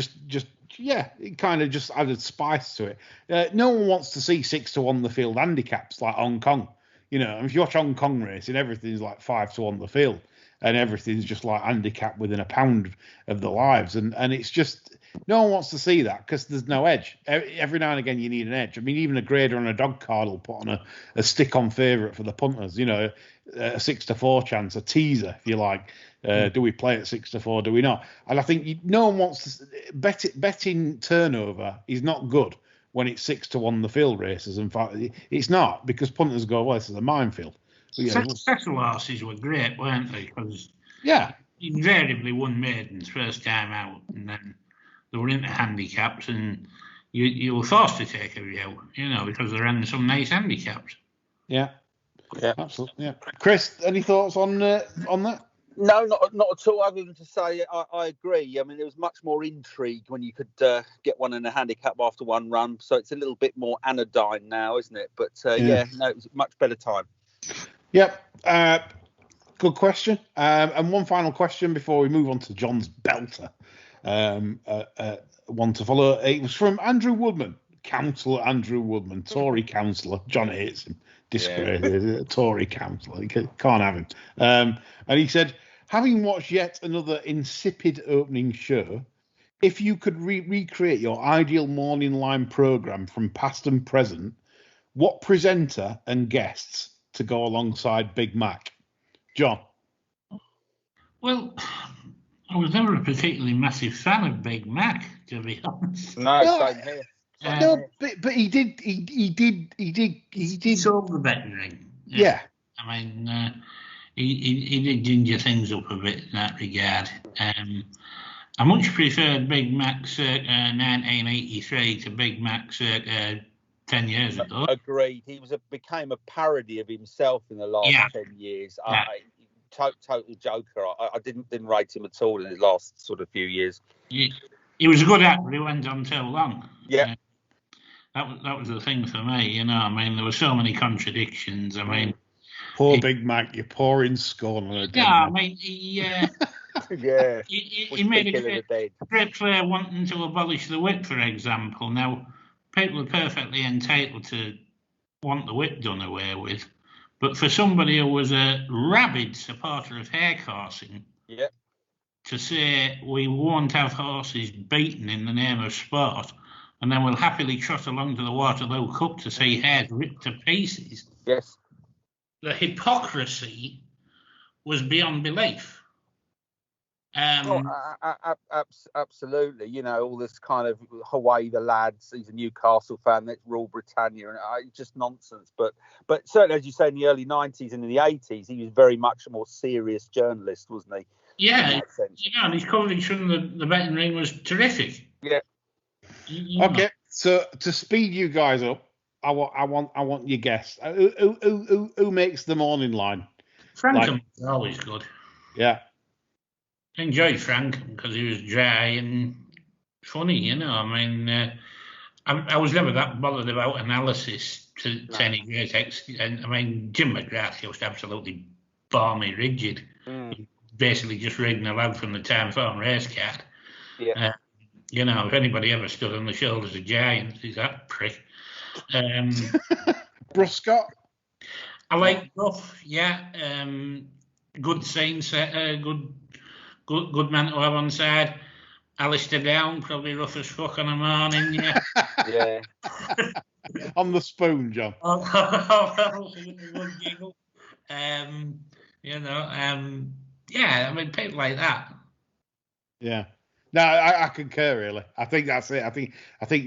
it kind of just added spice to it. No one wants to see 6-1 the field handicaps like Hong Kong. If you watch Hong Kong racing, everything's like 5-1 the field, and everything's just like handicapped within a pound of the lives, and it's just no one wants to see that because there's no edge. Every now and again you need an edge. I mean, even a grader on a dog card will put on a stick-on favourite for the punters. A 6-4 chance, a teaser if you like. Do we play at 6-4? Do we not? And I think no one wants to betting turnover is not good when it's 6-1 the field races. In fact, it's not, because punters go, well, this is a minefield. Special horses were great, weren't they? Because invariably won maidens first time out, and then they were into handicaps, and you were forced to take a view, because they ran some nice handicaps. Yeah, absolutely. Yeah, Chris, any thoughts on that? No, not at all. Other than to say, I agree. I mean, there was much more intrigue when you could get one in a handicap after one run. So it's a little bit more anodyne now, isn't it? But it was a much better time. Yep. Good question. And one final question before we move on to John's belter. One to follow. It was from Andrew Woodman, Councillor Andrew Woodman, Tory councillor. John hates him. Disgrace, Tory councillor. He can't have him. And he said, having watched yet another insipid opening show, if you could recreate your ideal morning line programme from past and present, what presenter and guests to go alongside Big Mac? John? Well, I was never a particularly massive fan of Big Mac, to be honest. No, same here. No, but he did solve the betting ring. Yeah. I mean, he did ginger things up a bit in that regard. I much preferred Big Mac circa 1983 to Big Mac circa 10 years ago. Agreed. He became a parody of himself in the last 10 years. Yeah. Total joker. I didn't rate him at all in his last sort of few years. He was a good actor. He went on too long. Yeah. That was the thing for me, I mean, there were so many contradictions. I mean, poor Big Mac, you're pouring scorn on a dead man. I mean, he made a great player wanting to abolish the whip, for example. Now, people are perfectly entitled to want the whip done away with, but for somebody who was a rabid supporter of hair coursing, to say we won't have horses beaten in the name of sport, and then we'll happily trot along to the Waterloo Cup to see hares ripped to pieces. Yes. The hypocrisy was beyond belief. Absolutely. You know, all this kind of Hawaii the lads. He's a Newcastle fan. That's rule Britannia, and it's just nonsense. But certainly, as you say, in the early '90s and in the '80s, he was very much a more serious journalist, wasn't he? Yeah, and his coverage from the betting ring was terrific. Yeah. Okay, so to speed you guys up, I want your guess. Who makes the morning line? Frankham was always good. Yeah. I enjoyed Frankham because he was dry and funny, you know. I mean, I was never that bothered about analysis to any great extent. I mean, Jim McGrath just absolutely bore me rigid. Basically just reading aloud from the Time Form race card. Yeah. You know, if anybody ever stood on the shoulders of giants, he's that prick. Bruscott? I like Bruff, yeah. Good scene setter, good man to have on side. Alistair Down, probably rough as fuck on a morning, yeah. Yeah. On the spoon, John. You know, yeah, I mean, people like that. Yeah. No, I concur, really. I think that's it. I think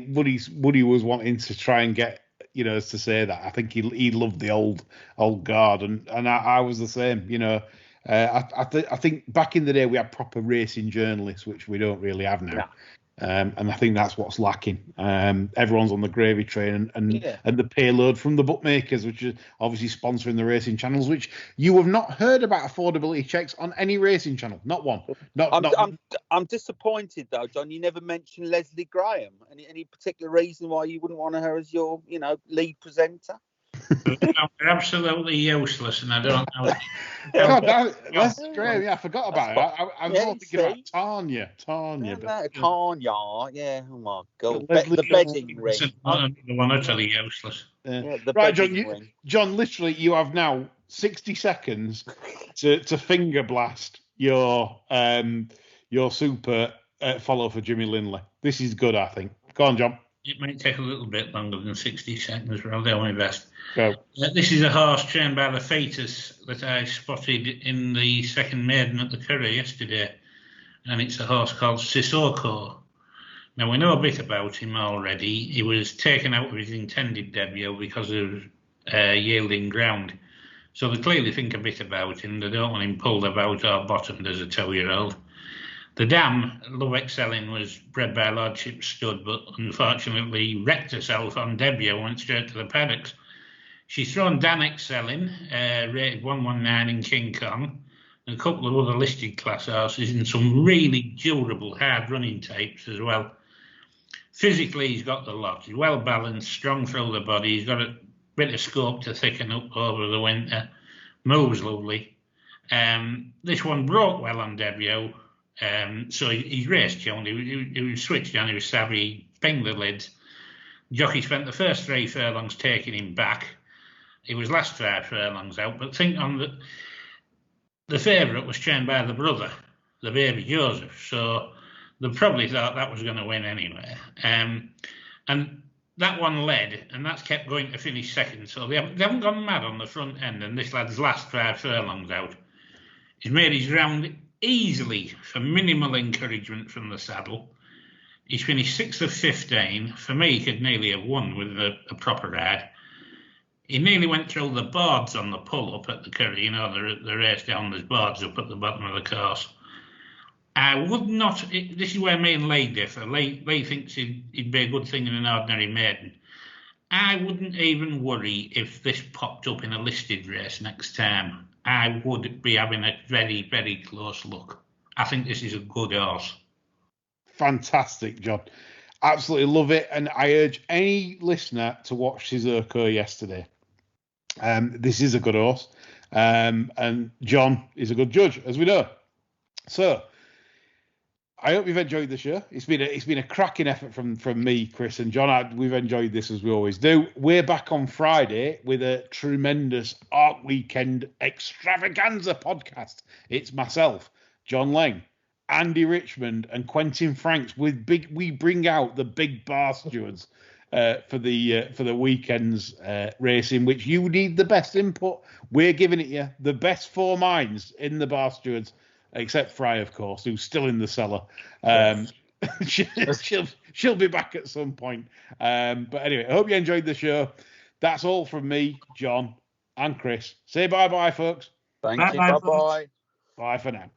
Woody was wanting to try and get, you know, to say that. I think he loved the old guard, and I was the same, you know. I think back in the day we had proper racing journalists, which we don't really have now. No. And I think that's what's lacking. Everyone's on the gravy train and the payload from the bookmakers, which is obviously sponsoring the racing channels, which you have not heard about affordability checks on any racing channel. Not one. I'm disappointed though, John. You never mentioned Leslie Graham. Any particular reason why you wouldn't want her as your, you know, lead presenter? They're absolutely useless, and I don't know. That's great. Yeah, I forgot about it. I was thinking about Tanya. Tanya, yeah. Oh my God, Leslie the bedding ring. The one utterly useless. Right, John. John, literally, you have now 60 seconds to finger blast your super follow for Jimmy Linley. This is good, I think. Go on, John. It might take a little bit longer than 60 seconds, but I'll do my best. Go. This is a horse trained by the Fetus that I spotted in the second maiden at the Curry yesterday, and it's a horse called Sissoko. Now, we know a bit about him already. He was taken out of his intended debut because of yielding ground. So they clearly think a bit about him. They don't want him pulled about or bottomed as a 2-year-old. The dam, Love Excelling, was bred by Lordship Stud, but unfortunately wrecked herself on debut and went straight to the paddocks. She's thrown Dan Excelling, rated 119 in King Kong, and a couple of other listed class horses, and some really durable, hard running tapes as well. Physically, he's got the lot. He's well balanced, strong through the body. He's got a bit of scope to thicken up over the winter. Moves lovely. This one broke well on debut. So he's raced tuned. He was switched on. He was savvy. He pinged the lids. Jockey spent the first 3 furlongs taking him back. He was last 5 furlongs out. But think on the favourite was trained by the brother, the baby Joseph. So they probably thought that was going to win anyway. And that one led, and that's kept going to finish second. So they haven't gone mad on the front end. And this lad's last 5 furlongs out. He's made his round easily for minimal encouragement from the saddle. He's finished 6th of 15. For me, he could nearly have won with a proper ride. He nearly went through the boards on the pull-up at the Curry. You know, the race down, there's boards up at the bottom of the course. I would not... This is where me and Leigh differ. Leigh thinks he'd be a good thing in an ordinary maiden. I wouldn't even worry if this popped up in a listed race next time. I would be having a very, very close look. I think this is a good horse. Fantastic, John. Absolutely love it. And I urge any listener to watch Sissoko yesterday. This is a good horse. And John is a good judge, as we know. So I hope you've enjoyed the show. It's been a cracking effort from me, Chris, and John. We've enjoyed this as we always do. We're back on Friday with a tremendous Art Weekend extravaganza podcast. It's myself, John Lang, Andy Richmond and Quentin Franks with we bring out the big bar stewards for the weekend's racing, which you need the best input. We're giving it you, the best 4 minds in the bar stewards, except Fry, of course, who's still in the cellar. She'll be back at some point. But anyway, I hope you enjoyed the show. That's all from me, John, and Chris. Say bye-bye, folks. Thank you. Bye-bye. Bye for now.